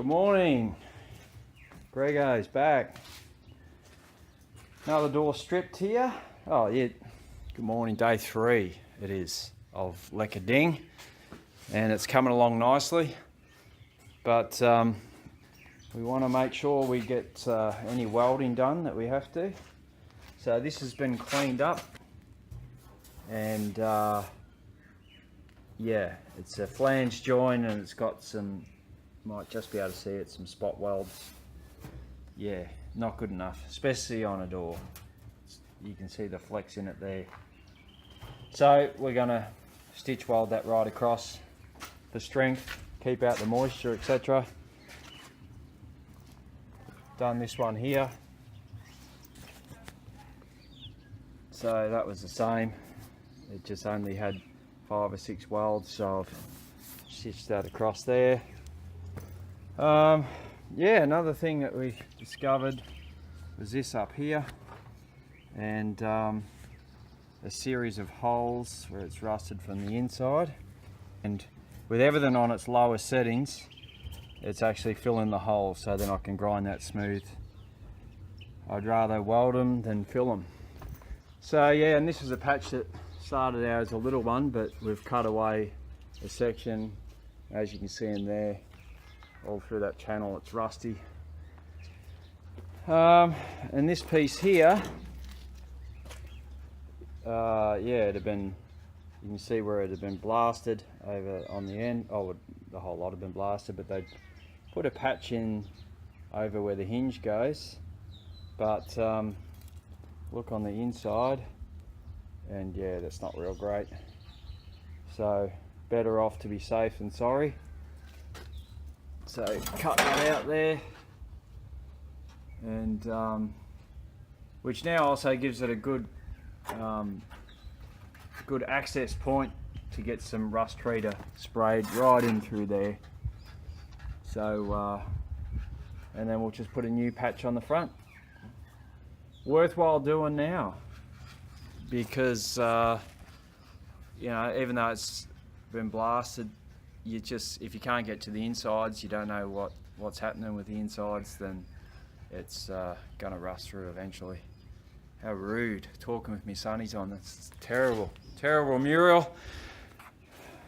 Good morning. Grego's back. Another door stripped here. Oh yeah. Good morning, day 3 it is of Lekker, and it's coming along nicely. But we want to make sure we get any welding done that we have to. So this has been cleaned up, and yeah, it's a flange joint, and it's got some, might just be able to see it, some spot welds. Yeah, not good enough, especially on a door. You can see the flex in it there. So we're gonna stitch weld that right across for strength, keep out the moisture, etc. Done this one here. So that was the same. It just only had 5 or 6 welds, so I've stitched that across there. Yeah, another thing that we discovered was this up here, and a series of holes where it's rusted from the inside, and with everything on its lowest settings, it's actually filling the holes, so then I can grind that smooth. I'd rather weld them than fill them. So yeah, and this is a patch that started out as a little one, but we've cut away a section, as you can see in there, all through that channel. It's rusty. And this piece here, yeah, it had been, you can see where it had been blasted over on the end. Oh, the whole lot had been blasted, but they put a patch in over where the hinge goes. But look on the inside, and yeah, that's not real great. So better off to be safe than sorry. So cut that out there, and which now also gives it a good good access point to get some rust treater sprayed right in through there. So and then we'll just put a new patch on the front. Worthwhile doing now, because you know, even though it's been blasted, you just, if you can't get to the insides, you don't know what's happening with the insides, then it's gonna rust through eventually. How rude, talking with me sunnies on. That's terrible, terrible mural.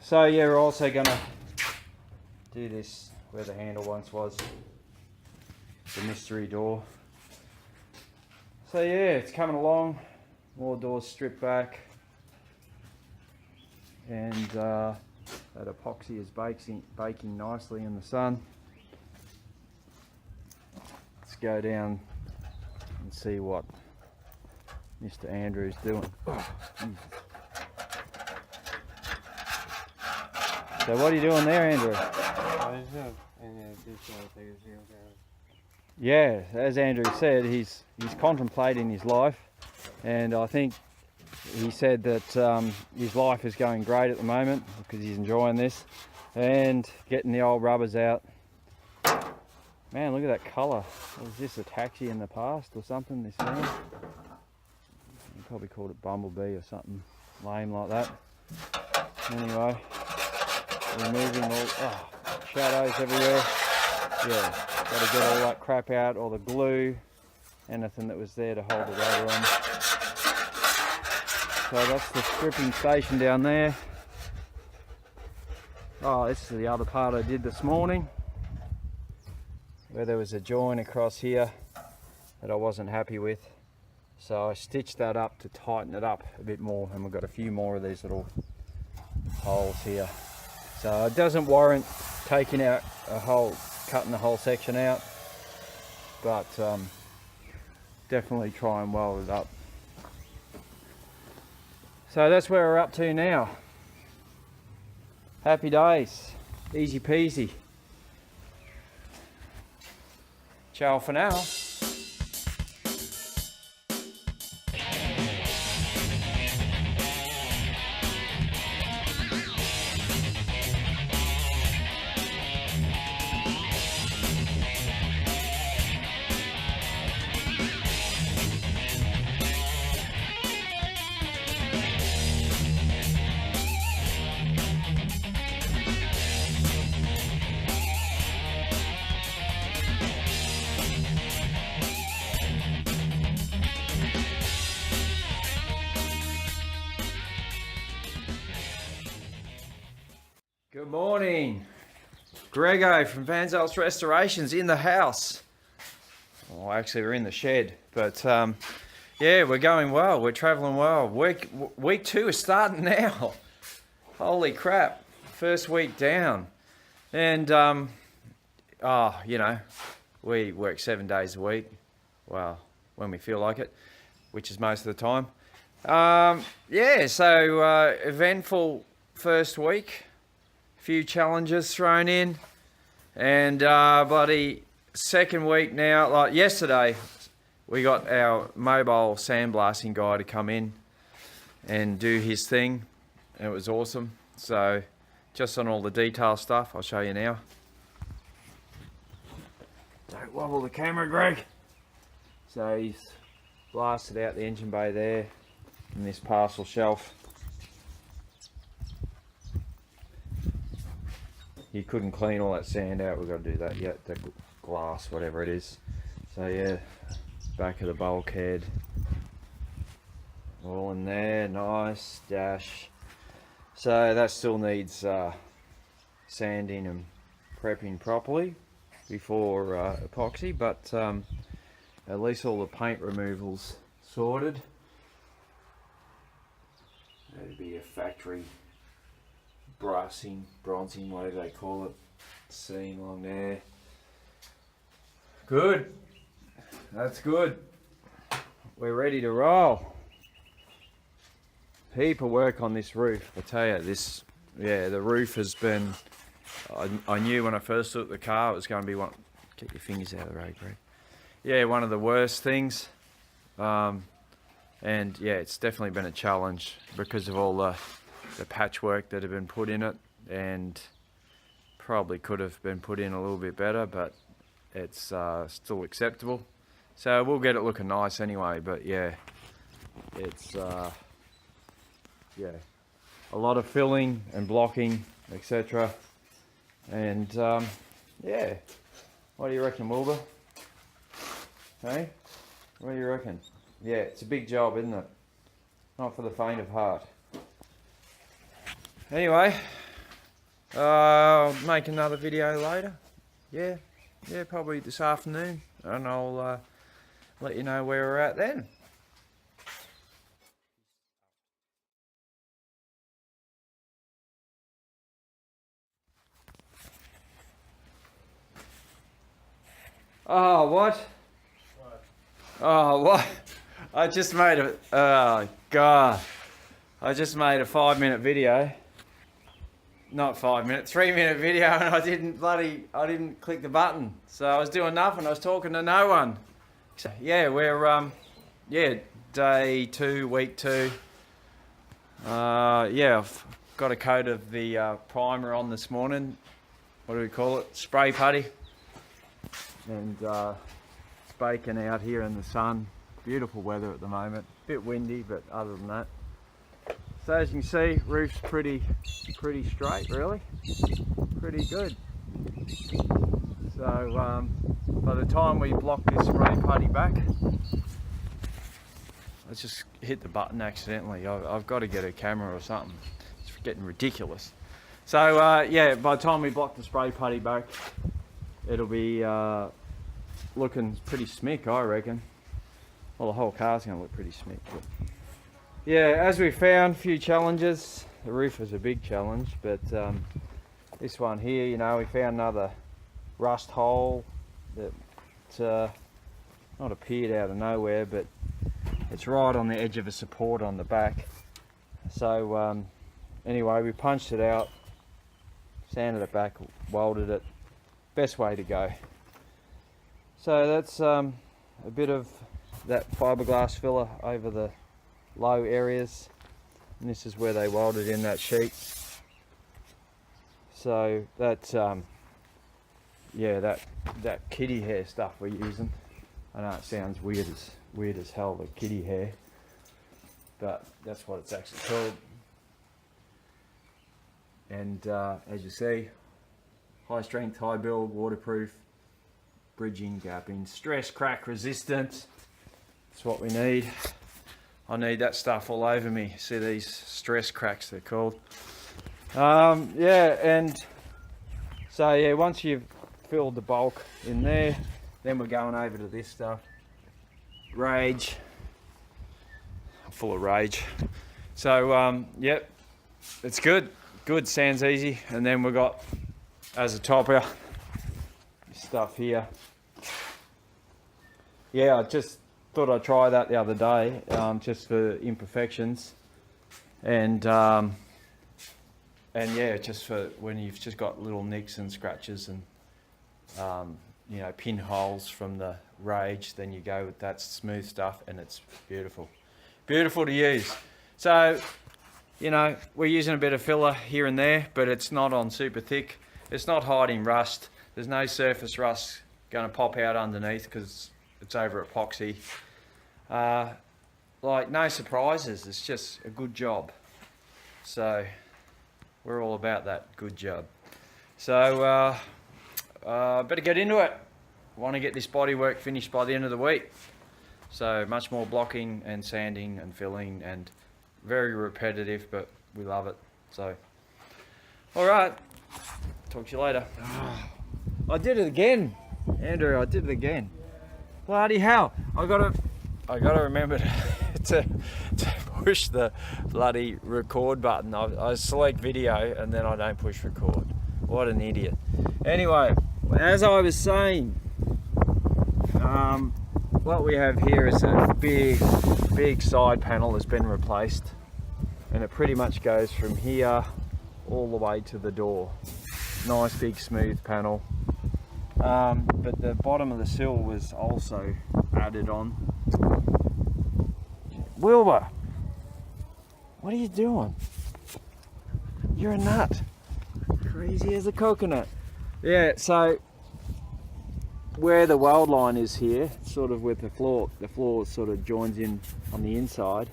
So yeah, we're also gonna do this where the handle once was, the mystery door. So yeah, it's coming along. More doors stripped back, and that epoxy is baking nicely in the sun. Let's go down and see what Mr. Andrew's doing. Oh, so what are you doing there, Andrew? Yeah, as Andrew said, he's contemplating his life, and I think he said that his life is going great at the moment because he's enjoying this and getting the old rubbers out. Man, look at that colour. Was this a taxi in the past or something, this van? You probably called it Bumblebee or something lame like that. Anyway, removing all shadows everywhere. Yeah, got to get all that crap out, all the glue, anything that was there to hold the rubber on. So that's the stripping station down there. Oh, this is the other part I did this morning, where there was a joint across here that I wasn't happy with. So I stitched that up to tighten it up a bit more, and we've got a few more of these little holes here. So it doesn't warrant taking out a whole, cutting the whole section out, but definitely try and weld it up. So that's where we're up to now. Happy days, easy peasy. Ciao for now. Good morning. Grego from Vanzel's Restorations in the house. Oh, actually, we're in the shed, but yeah, we're going well. We're traveling well. Week 2 is starting now. Holy crap! First week down, and you know, we work 7 days a week. Well, when we feel like it, which is most of the time. Yeah, so eventful first week. Few challenges thrown in, and bloody second week now. Like yesterday, we got our mobile sandblasting guy to come in and do his thing. It was awesome. So just on all the detail stuff, I'll show you now. Don't wobble the camera, Greg. So he's blasted out the engine bay there in this parcel shelf. You couldn't clean all that sand out. We've got to do that yet, the glass, whatever it is. So yeah, back of the bulkhead, all in there, nice dash. So that still needs sanding and prepping properly before epoxy, but at least all the paint removals sorted. That'd be a factory bronzing, whatever they call it, seam along there. Good, that's good. We're ready to roll. Heap of work on this roof, I tell you. This, yeah, the roof has been, I knew when I first took the car it was going to be one, get your fingers out of the road, Greg. Yeah, one of the worst things. And yeah, it's definitely been a challenge because of all the patchwork that have been put in it, and probably could have been put in a little bit better, but it's still acceptable. So we'll get it looking nice anyway, but yeah, it's yeah, a lot of filling and blocking, etc. And yeah, what do you reckon, Wilbur? Hey, what do you reckon? Yeah, it's a big job, isn't it? Not for the faint of heart. Anyway, I'll make another video later. Yeah, probably this afternoon, and I'll let you know where we're at then. Oh, what? Oh, what? I just made a, oh God. I just made a 5-minute video. Not 5 minute, 3-minute video, and I didn't click the button. So I was doing nothing, I was talking to no one. So yeah, we're, yeah, day 2, week 2. Yeah, I've got a coat of the primer on this morning. What do we call it? Spray putty. And it's baking out here in the sun. Beautiful weather at the moment. Bit windy, but other than that. So as you can see, roof's pretty straight, really. Pretty good. So by the time we block this spray putty back, let's just hit the button accidentally. I've got to get a camera or something. It's getting ridiculous. So yeah, by the time we block the spray putty back, it'll be looking pretty smick, I reckon. Well, the whole car's going to look pretty smick. But yeah, as we found, a few challenges. The roof was a big challenge, but this one here, you know, we found another rust hole that not appeared out of nowhere, but it's right on the edge of a support on the back. So anyway, we punched it out, sanded it back, welded it. Best way to go. So that's a bit of that fiberglass filler over the low areas, and this is where they welded in that sheet. So that's yeah, that kitty hair stuff we're using. I know it sounds weird as hell, the kitty hair, but that's what it's actually called. And as you see, high strength, high build, waterproof, bridging, gapping, stress crack resistant. That's what we need. I need that stuff all over me. See these stress cracks, they're called. Yeah, and so yeah, once you've filled the bulk in there, then we're going over to this stuff. Rage. Full of rage. So yep, it's good. Good, sounds easy. And then we've got, as a topper, stuff here. Yeah, I just thought I'd try that the other day, just for imperfections. And yeah, just for when you've just got little nicks and scratches and you know, pinholes from the rage, then you go with that smooth stuff and it's beautiful. Beautiful to use. So, you know, we're using a bit of filler here and there, but it's not on super thick. It's not hiding rust. There's no surface rust going to pop out underneath because it's over epoxy. Like, no surprises. It's just a good job. So we're all about that good job. So better get into it. Want to get this bodywork finished by the end of the week. So much more blocking and sanding and filling, and very repetitive, but we love it. So all right, talk to you later. I did it again, Andrew. I did it again. Bloody hell! I gotta remember to push the bloody record button. I select video and then I don't push record. What an idiot. Anyway, as I was saying, what we have here is a big side panel that's been replaced, and it pretty much goes from here all the way to the door. Nice big smooth panel. But the bottom of the sill was also added on. Wilbur, what are you doing? You're a nut. Crazy as a coconut. Yeah, so where the weld line is here, sort of with the floor sort of joins in on the inside.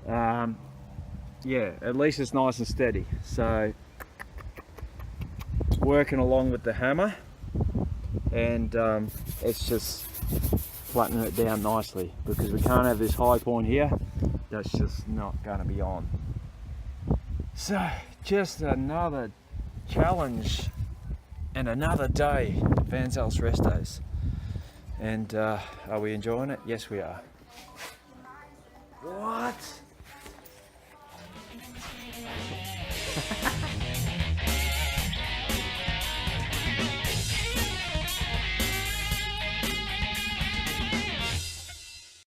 Yeah, at least it's nice and steady. So working along with the hammer, and it's just flattening it down nicely, because we can't have this high point here. That's just not going to be on. So just another challenge and another day at Van Zel's Restos. And are we enjoying it? Yes, we are. What?